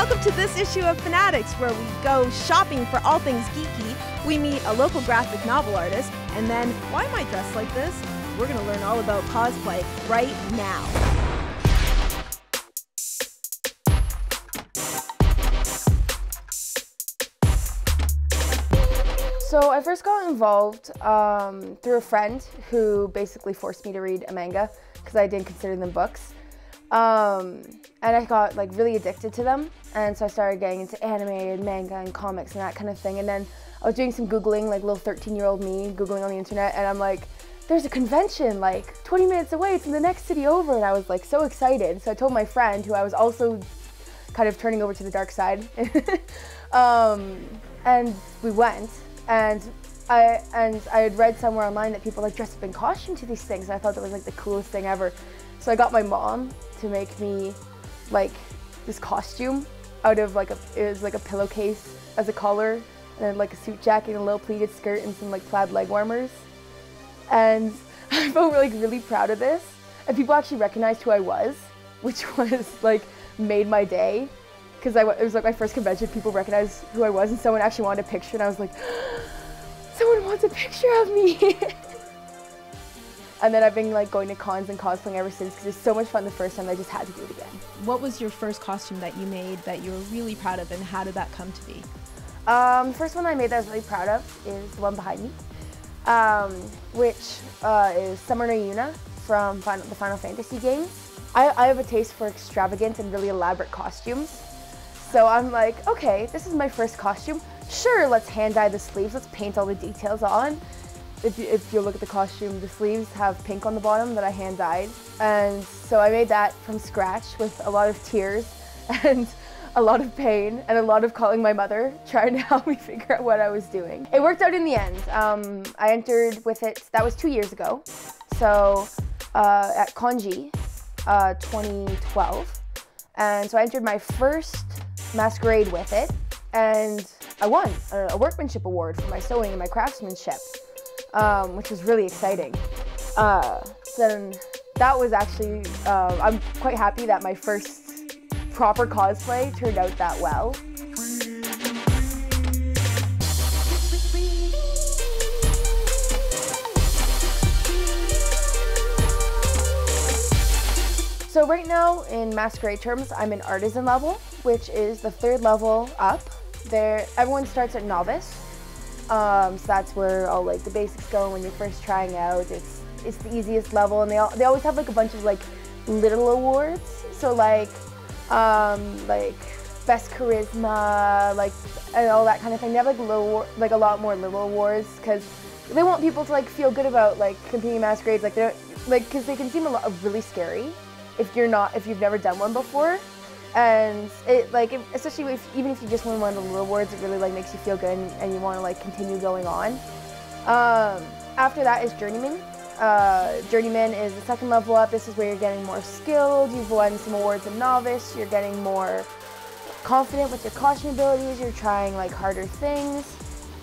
Welcome to this issue of FANAatics, where we go shopping for all things geeky. We meet a local graphic novel artist, and then, why am I dressed like this? We're going to learn all about cosplay right now. So I first got involved through a friend who basically forced me to read a manga because I didn't consider them books. And I got like really addicted to them, and so I started getting into anime and manga and comics and that kind of thing. And then I was doing some Googling, like little 13-year-old me Googling on the internet, and I'm like, there's a convention like 20 minutes away, it's in the next city over, and I was like so excited. So I told my friend, who I was also kind of turning over to the dark side, and we went, and I had read somewhere online that people like dress up in costume to these things, and I thought that was like the coolest thing ever. So I got my mom to make me like this costume out of like it was like a pillowcase as a collar, and then like a suit jacket and a little pleated skirt and some like plaid leg warmers. And I felt like really proud of this, and people actually recognized who I was, which was like made my day, because it was like my first convention. People recognized who I was, and someone actually wanted a picture, and I was like, someone wants a picture of me. And then I've been like going to cons and cosplaying ever since, because it was so much fun the first time. I just had to do it again. What was your first costume that you made that you were really proud of, and how did that come to be? The first one I made that I was really proud of is the one behind me, which is Summoner Yuna from the Final Fantasy games. I have a taste for extravagant and really elaborate costumes. So I'm like, okay, this is my first costume. Sure, let's hand dye the sleeves, let's paint all the details on. If you look at the costume, the sleeves have pink on the bottom that I hand dyed. And so I made that from scratch with a lot of tears and a lot of pain and a lot of calling my mother, trying to help me figure out what I was doing. It worked out in the end. I entered with it, that was 2 years ago. So at Conji 2012. And so I entered my first masquerade with it, and I won a workmanship award for my sewing and my craftsmanship. Which was really exciting. Then that was actually, I'm quite happy that my first proper cosplay turned out that well. So right now in masquerade terms, I'm in artisan level, which is the 3rd level up. Everyone starts at novice. So that's where all like the basics go when you're first trying out. It's the easiest level, and they always have like a bunch of like little awards. So like best charisma, like, and all that kind of thing. They have like a lot more little awards, because they want people to like feel good about like competing in masquerades. Like because they can seem really scary if you've never done one before. And it especially even if you just win one of the little awards, it really like makes you feel good, and you want to like continue going on. After that is Journeyman. Journeyman is the 2nd level up. This is where you're getting more skilled. You've won some awards in novice. You're getting more confident with your costume abilities. You're trying like harder things.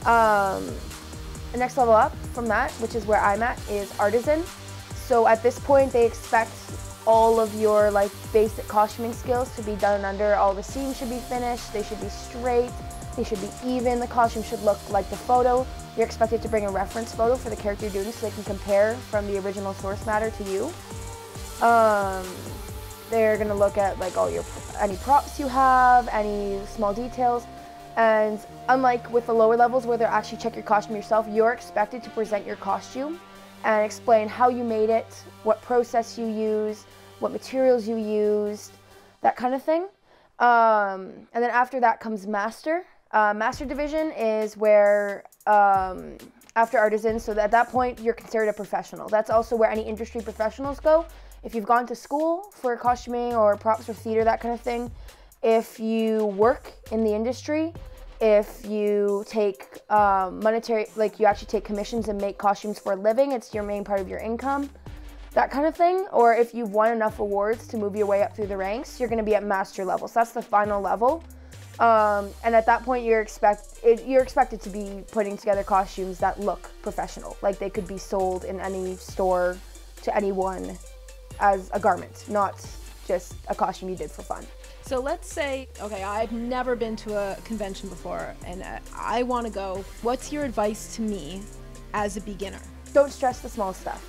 The next level up from that, which is where I'm at, is Artisan. So at this point, they expect all of your like basic costuming skills to be done under. All the seams should be finished, they should be straight, they should be even, the costume should look like the photo. You're expected to bring a reference photo for the character you're doing so they can compare from the original source matter to you. They're gonna look at like any props you have, any small details, and unlike with the lower levels where they'll actually check your costume yourself, you're expected to present your costume and explain how you made it, what process you used, what materials you used, that kind of thing. And then after that comes Master. Master Division is where, after Artisan, so at that point you're considered a professional. That's also where any industry professionals go. If you've gone to school for costuming or props for theater, that kind of thing, if you work in the industry, if you take monetary, like you actually take commissions and make costumes for a living, it's your main part of your income, that kind of thing. Or if you've won enough awards to move your way up through the ranks, you're gonna be at master level. So that's the final level. And at that point, you're expected to be putting together costumes that look professional. Like they could be sold in any store to anyone as a garment, not just a costume you did for fun. So let's say, okay, I've never been to a convention before and I want to go. What's your advice to me as a beginner? Don't stress the small stuff.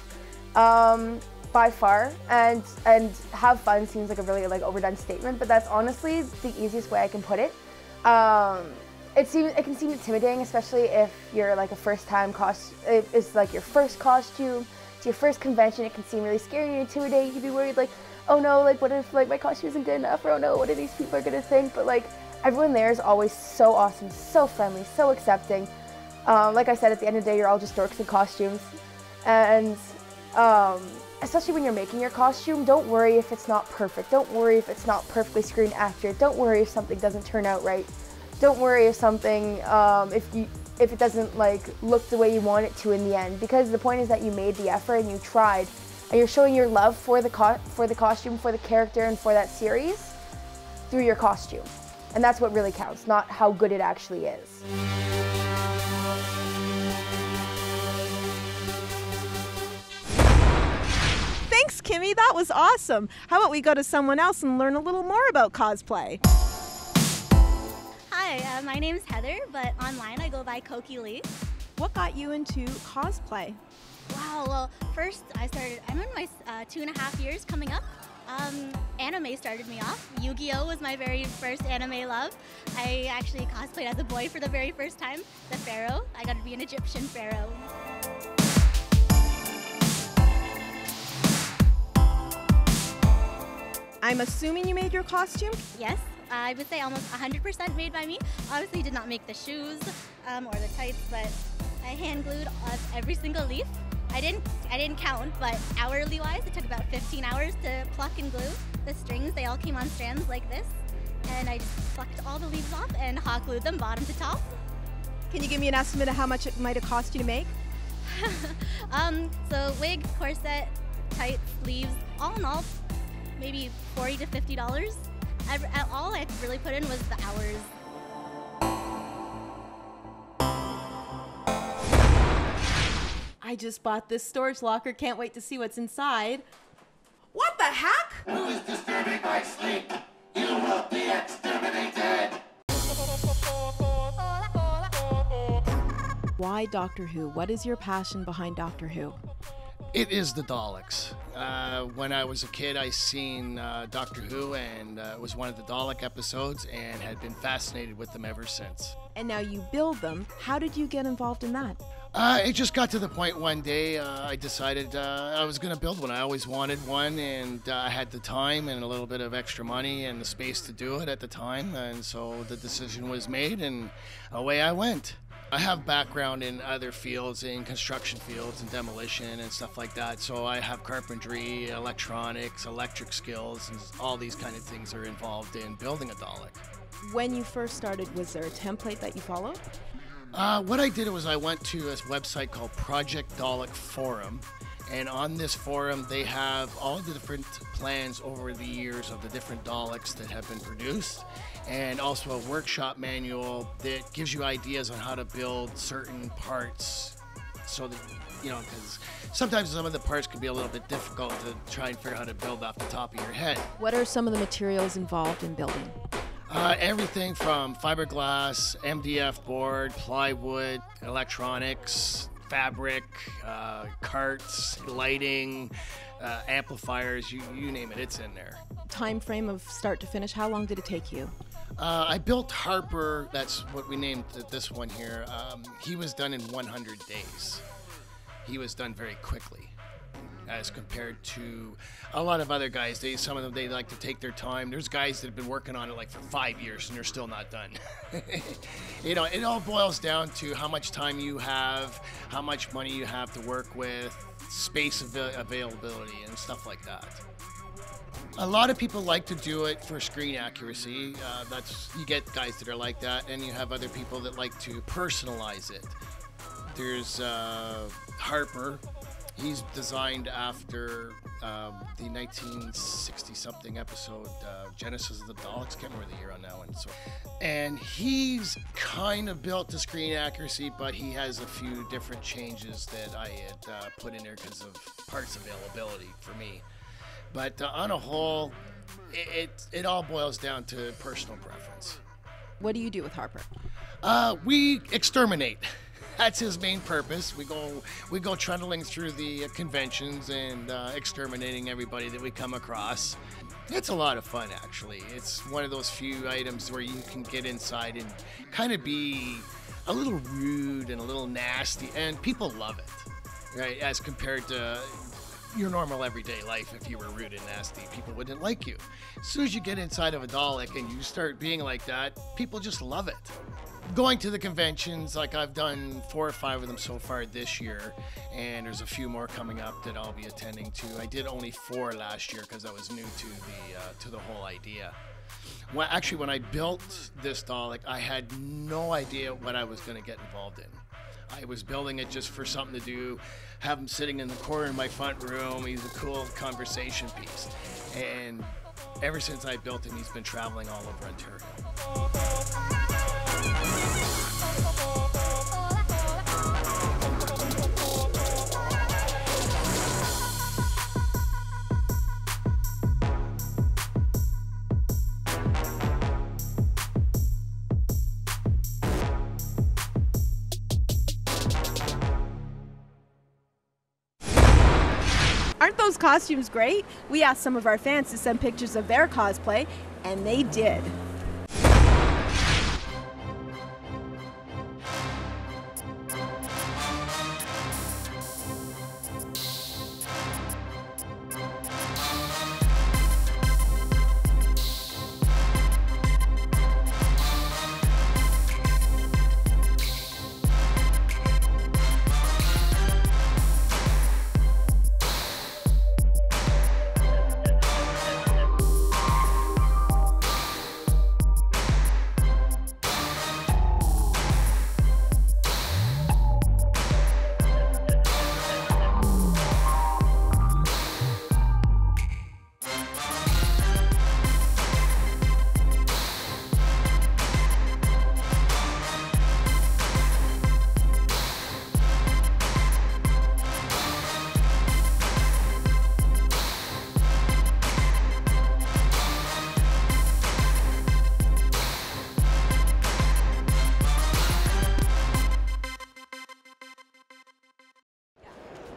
By far, and have fun seems like a really overdone statement, but that's honestly the easiest way I can put it. It can seem intimidating, especially if you're like a first-time it's like your first costume, it's your first convention. It can seem really scary and intimidating. You can be worried like, oh no, like what if like my costume isn't good enough, or oh no, what are these people gonna think? But like everyone there is always so awesome, so friendly, so accepting. Like I said, at the end of the day, you're all just dorks in costumes, and especially when you're making your costume, don't worry if it's not perfect. Don't worry if it's not perfectly screen accurate. Don't worry if something doesn't turn out right. Don't worry if something, if it doesn't like look the way you want it to in the end. Because the point is that you made the effort and you tried, and you're showing your love for the costume, for the character, and for that series through your costume. And that's what really counts, not how good it actually is. Thanks, Kimmie. That was awesome. How about we go to someone else and learn a little more about cosplay? Hi, my name's Heather, but online I go by Cokie Late. What got you into cosplay? Wow, well, first I'm in my 2.5 years coming up. Anime started me off. Yu-Gi-Oh was my very first anime love. I actually cosplayed as a boy for the very first time, the Pharaoh. I got to be an Egyptian Pharaoh. I'm assuming you made your costume? Yes, I would say almost 100% made by me. Obviously did not make the shoes or the tights, but I hand glued every single leaf. I didn't count, but hourly wise, it took about 15 hours to pluck and glue the strings. They all came on strands like this, and I just plucked all the leaves off and hot glued them bottom to top. Can you give me an estimate of how much it might have cost you to make? So wig, corset, tights, sleeves, all in all, maybe $40 to $50. All I really put in was the hours. I just bought this storage locker. Can't wait to see what's inside. What the heck? Who is disturbing my sleep? You will be exterminated! Why Doctor Who? What is your passion behind Doctor Who? It is the Daleks. When I was a kid, I seen Doctor Who, and it was one of the Dalek episodes, and had been fascinated with them ever since. And now you build them. How did you get involved in that? It just got to the point one day I decided I was going to build one. I always wanted one, and I had the time and a little bit of extra money and the space to do it at the time, and so the decision was made, and away I went. I have background in other fields, in construction fields and demolition and stuff like that. So I have carpentry, electronics, electric skills, and all these kind of things are involved in building a Dalek. When you first started, was there a template that you followed? What I did was I went to a website called Project Dalek Forum. And on this forum, they have all the different plans over the years of the different Daleks that have been produced, and also a workshop manual that gives you ideas on how to build certain parts, so that, you know, because sometimes some of the parts can be a little bit difficult to try and figure out how to build off the top of your head. What are some of the materials involved in building? Everything from fiberglass, MDF board, plywood, electronics, fabric, carts, lighting, amplifiers, you name it, it's in there. Time frame of start to finish, how long did it take you? I built Harper, that's what we named this one here. He was done in 100 days. He was done very quickly as compared to a lot of other guys. Some of them, they like to take their time. There's guys that have been working on it like for 5 years and they're still not done. You know, it all boils down to how much time you have, how much money you have to work with, space availability and stuff like that. A lot of people like to do it for screen accuracy. You get guys that are like that, and you have other people that like to personalize it. There's Harper. He's designed after the 1960-something episode, Genesis of the Daleks. Can't remember the year on that one. And he's kind of built to screen accuracy, but he has a few different changes that I had put in there because of parts availability for me. But on a whole, it all boils down to personal preference. What do you do with Harper? We exterminate. That's his main purpose. We go trundling through the conventions and exterminating everybody that we come across. It's a lot of fun, actually. It's one of those few items where you can get inside and kind of be a little rude and a little nasty, and people love it, right? As compared to your normal everyday life, if you were rude and nasty, people wouldn't like you. As soon as you get inside of a Dalek and you start being like that, people just love it. Going to the conventions, like I've done 4 or 5 of them so far this year, and there's a few more coming up that I'll be attending to. I did only 4 last year because I was new to the whole idea. Well, actually, when I built this Dalek, I had no idea what I was going to get involved in. I was building it just for something to do, have him sitting in the corner in my front room. He's a cool conversation piece. And ever since I built him, he's been traveling all over Ontario. Aren't those costumes great? We asked some of our fans to send pictures of their cosplay, and they did.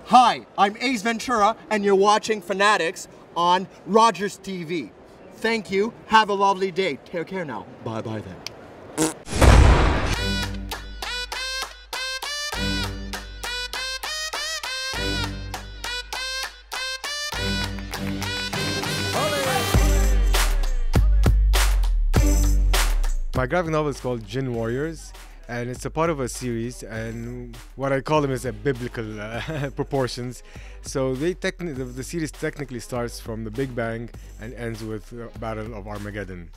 Hi, I'm Ace Ventura, and you're watching FANAatics on Rogers TV. Thank you. Have a lovely day. Take care now. Bye-bye then. My graphic novel is called Jinn Warriors, and it's a part of a series, and what I call them is a biblical proportions. So the series technically starts from the Big Bang and ends with the Battle of Armageddon.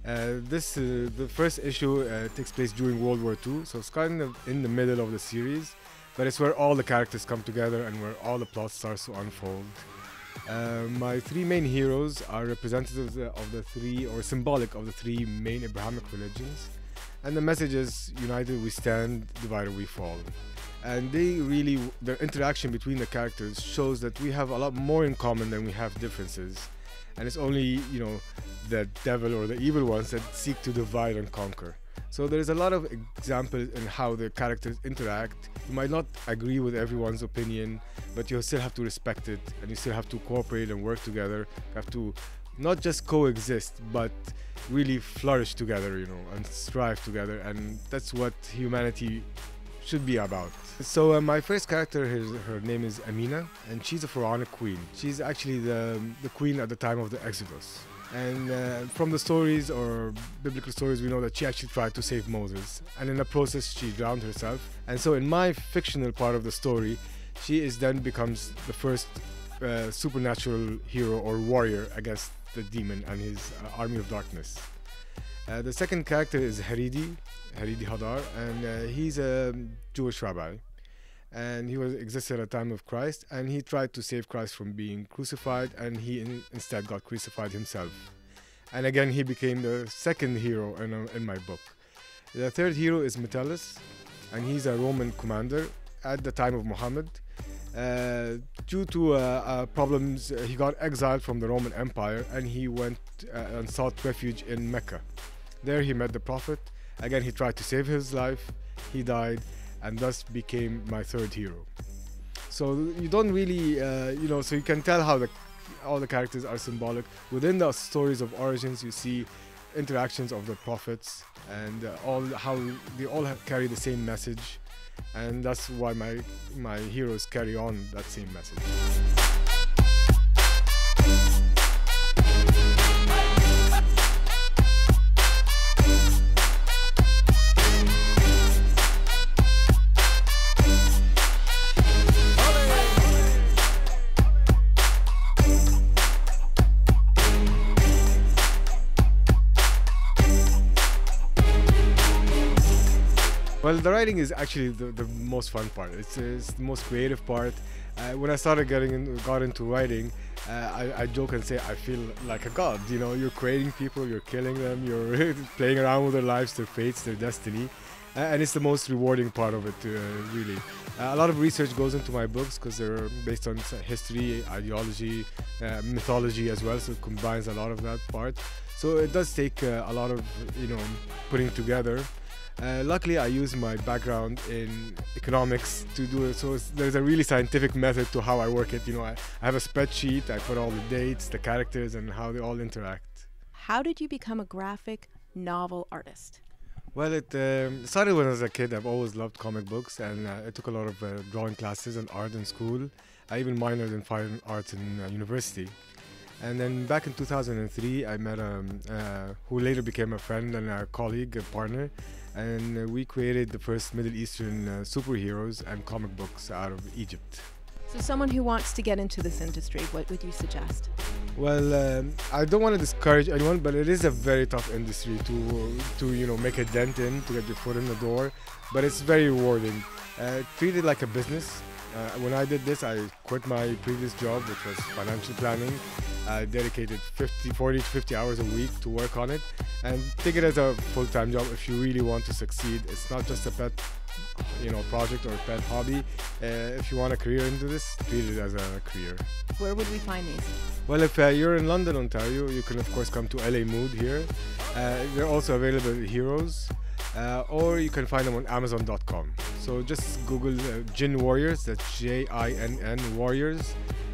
The first issue takes place during World War II, so it's kind of in the middle of the series, but it's where all the characters come together and where all the plot starts to unfold. My 3 main heroes are representatives of the 3, or symbolic of the 3 main Abrahamic religions. And the message is, united we stand, divided we fall. And their interaction between the characters shows that we have a lot more in common than we have differences. And it's only, the devil or the evil ones that seek to divide and conquer. So there's a lot of examples in how the characters interact. You might not agree with everyone's opinion, but you still have to respect it, and you still have to cooperate and work together. You have to not just coexist, but really flourish together, and strive together, and that's what humanity should be about. So my first character, her name is Amina, and she's a pharaonic queen. She's actually the queen at the time of the Exodus. And from the stories, or biblical stories, we know that she actually tried to save Moses, and in the process she drowned herself. And so in my fictional part of the story, she then becomes the first supernatural hero or warrior against the demon and his army of darkness. The second character is Haridi Hadar, and he's a Jewish rabbi, and he existed at the time of Christ, and he tried to save Christ from being crucified, and he instead got crucified himself. And again, he became the second hero in my book. The third hero is Metellus, and he's a Roman commander at the time of Muhammad. Due to problems, he got exiled from the Roman Empire, and he went and sought refuge in Mecca. There he met the Prophet. Again, he tried to save his life. He died, and thus became my third hero. So you don't really, so you can tell how all the characters are symbolic. Within the stories of origins, you see interactions of the prophets, and how they all carry the same message, and that's why my heroes carry on that same message. Well, the writing is actually the most fun part. It's the most creative part. When I started got into writing, I joke and say I feel like a god. You know, you're creating people, you're killing them, you're playing around with their lives, their fates, their destiny, and it's the most rewarding part of it, really. A lot of research goes into my books because they're based on history, ideology, mythology as well, so it combines a lot of that part. So it does take a lot of, putting together. Luckily, I use my background in economics to do it, so there's a really scientific method to how I work it. I have a spreadsheet, I put all the dates, the characters, and how they all interact. How did you become a graphic novel artist? Well, it started when I was a kid. I've always loved comic books, and I took a lot of drawing classes and art in school. I even minored in fine arts in university. And then back in 2003, I met who later became a friend and a colleague, a partner, and we created the first Middle Eastern superheroes and comic books out of Egypt. So someone who wants to get into this industry, what would you suggest? Well, I don't want to discourage anyone, but it is a very tough industry to make a dent in, to get your foot in the door, but it's very rewarding. Treat it like a business. When I did this, I quit my previous job, which was financial planning. I dedicated 40 to 50 hours a week to work on it, and take it as a full-time job if you really want to succeed. It's not just a pet, project or a pet hobby. If you want a career into this, treat it as a career. Where would we find these? Well, if you're in London, Ontario, you can of course come to LA Mood here. They're also available at Heroes. Or you can find them on Amazon.com. So just Google Jinn Warriors, that's Jinn Warriors,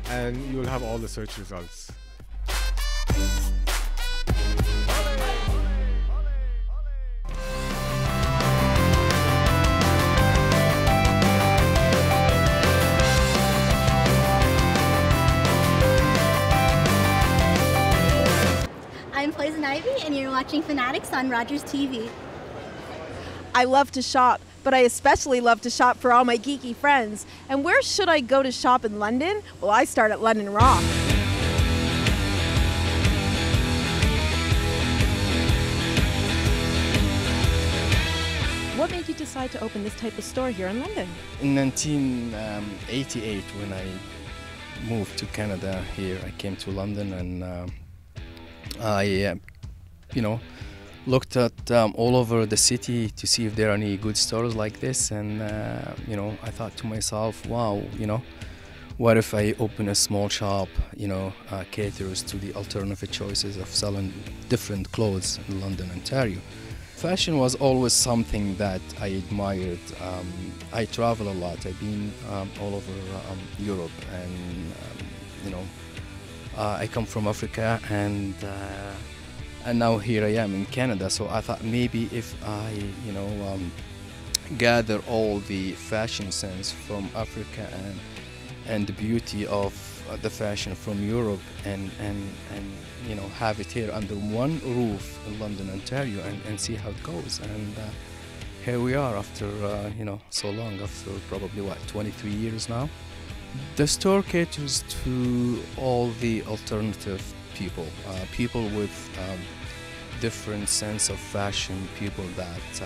and you'll have all the search results. I'm Poison Ivy, and you're watching FANAatics on Rogers TV. I love to shop, but I especially love to shop for all my geeky friends. And where should I go to shop in London? Well, I start at London Rock. What made you decide to open this type of store here in London? In 1988, when I moved to Canada here, I came to London, and I looked at all over the city to see if there are any good stores like this, and I thought to myself, wow, what if I open a small shop, caters to the alternative choices of selling different clothes in London, Ontario. Fashion was always something that I admired. I travel a lot. I've been all over Europe, and I come from Africa, and now here I am in Canada. So I thought maybe if I, gather all the fashion sense from Africa and the beauty of the fashion from Europe, and have it here under one roof in London, Ontario, and see how it goes. And here we are after so long, after probably 23 years now. The store caters to all the alternative people, people with different sense of fashion, people that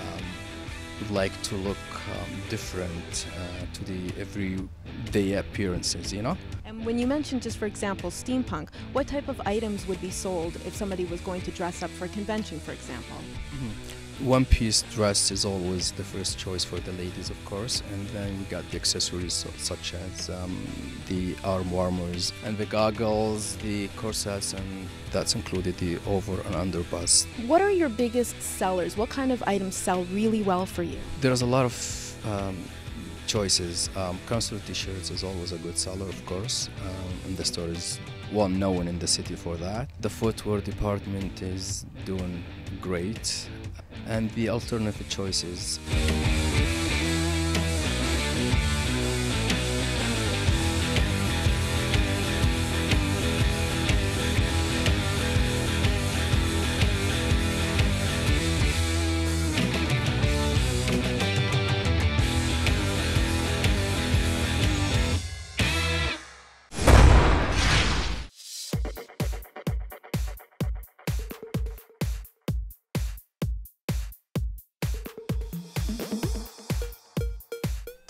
would like to look different to the everyday appearances, And when you mentioned, just for example, steampunk, what type of items would be sold if somebody was going to dress up for a convention, for example? one-piece dress is always the first choice for the ladies, of course, and then we got the accessories such as the arm warmers and the goggles, the corsets, and that's included the over and under bust. What are your biggest sellers? What kind of items sell really well for you? There's a lot of choices. Concert t-shirts is always a good seller, of course, and the store is well known in the city for that. The footwear department is doing great, and the alternative choices.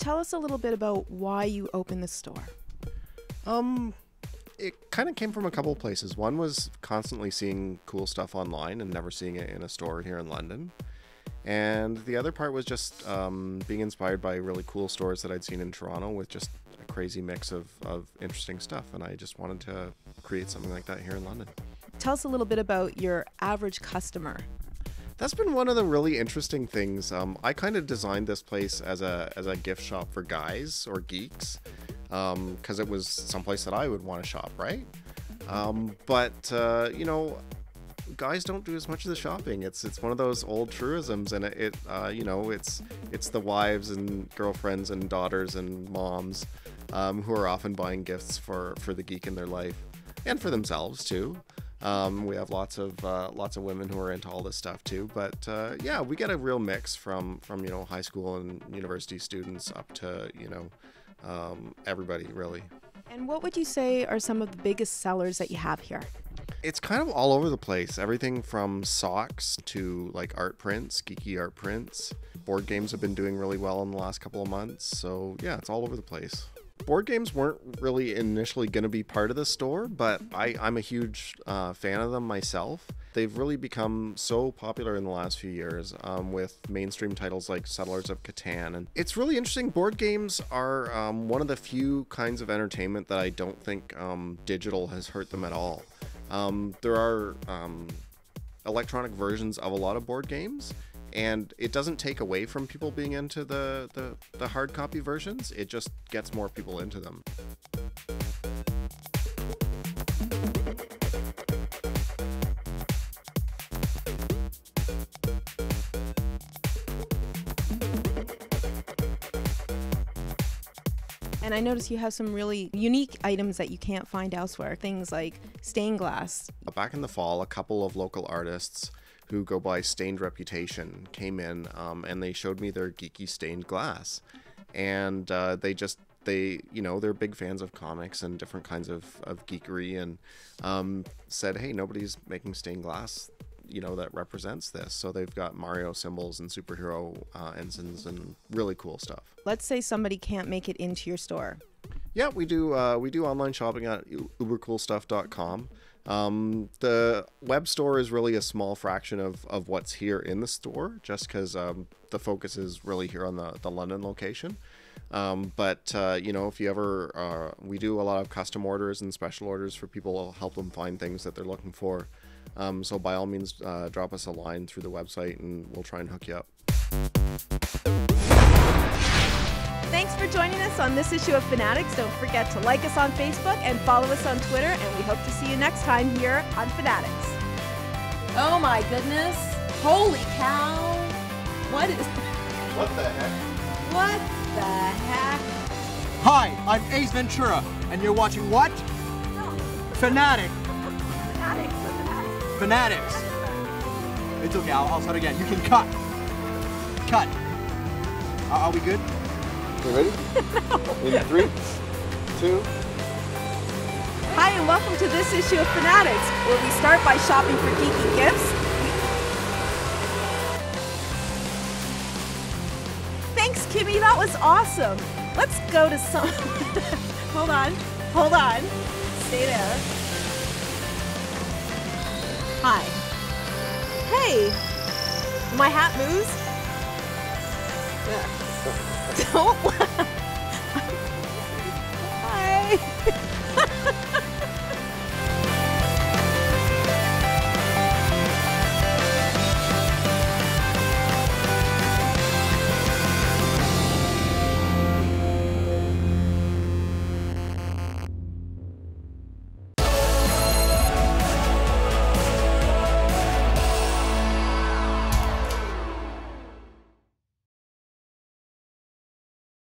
Tell us a little bit about why you opened the store. It kind of came from a couple of places. One was constantly seeing cool stuff online and never seeing it in a store here in London. And the other part was just being inspired by really cool stores that I'd seen in Toronto with just a crazy mix of interesting stuff. And I just wanted to create something like that here in London. Tell us a little bit about your average customer. That's been one of the really interesting things. I kind of designed this place as a gift shop for guys or geeks, because it was someplace that I would want to shop, right? But you know, guys don't do as much of the shopping. It's one of those old truisms, and you know, it's the wives and girlfriends and daughters and moms who are often buying gifts for the geek in their life and for themselves too. We have lots of women who are into all this stuff too, but yeah, we get a real mix from you know, high school and university students up to, you know, everybody really. And what would you say are some of the biggest sellers that you have here? It's kind of all over the place. Everything from socks to like art prints, geeky art prints. Board games have been doing really well in the last couple of months, so yeah, it's all over the place. Board games weren't really initially going to be part of the store, but I'm a huge fan of them myself. They've really become so popular in the last few years with mainstream titles like Settlers of Catan. And it's really interesting. Board games are one of the few kinds of entertainment that I don't think digital has hurt them at all. There are electronic versions of a lot of board games, and it doesn't take away from people being into the hard copy versions. It just gets more people into them. And I notice you have some really unique items that you can't find elsewhere. Things like stained glass. Back in the fall, a couple of local artists who go by Stained Reputation came in and they showed me their geeky stained glass. And they you know, they're big fans of comics and different kinds of geekery, and said, hey, nobody's making stained glass, you know, that represents this. So they've got Mario symbols and superhero ensigns and really cool stuff. Let's say somebody can't make it into your store. Yeah, we do online shopping at ubercoolstuff.com. The web store is really a small fraction of what's here in the store, just because the focus is really here on the London location. But you know, if you ever, we do a lot of custom orders and special orders for people to help them find things that they're looking for. So by all means, drop us a line through the website and we'll try and hook you up. Thanks for joining us on this issue of FANAatics. Don't forget to like us on Facebook and follow us on Twitter, and we hope to see you next time here on FANAatics. Oh my goodness. Holy cow. What is... What the heck? What the heck? Hi, I'm Ace Ventura, and you're watching what? FANAatics. FANAatics. It's okay, I'll start again. You can cut. Cut. Are we good? You ready? In 3, 2. Hi, and welcome to this issue of FANAatics, where we start by shopping for geeky gifts. Thanks, Kimmie, that was awesome. Let's go to some... Hold on. Stay there. Hi. Hey, My hat moves. Don't laugh. Hi.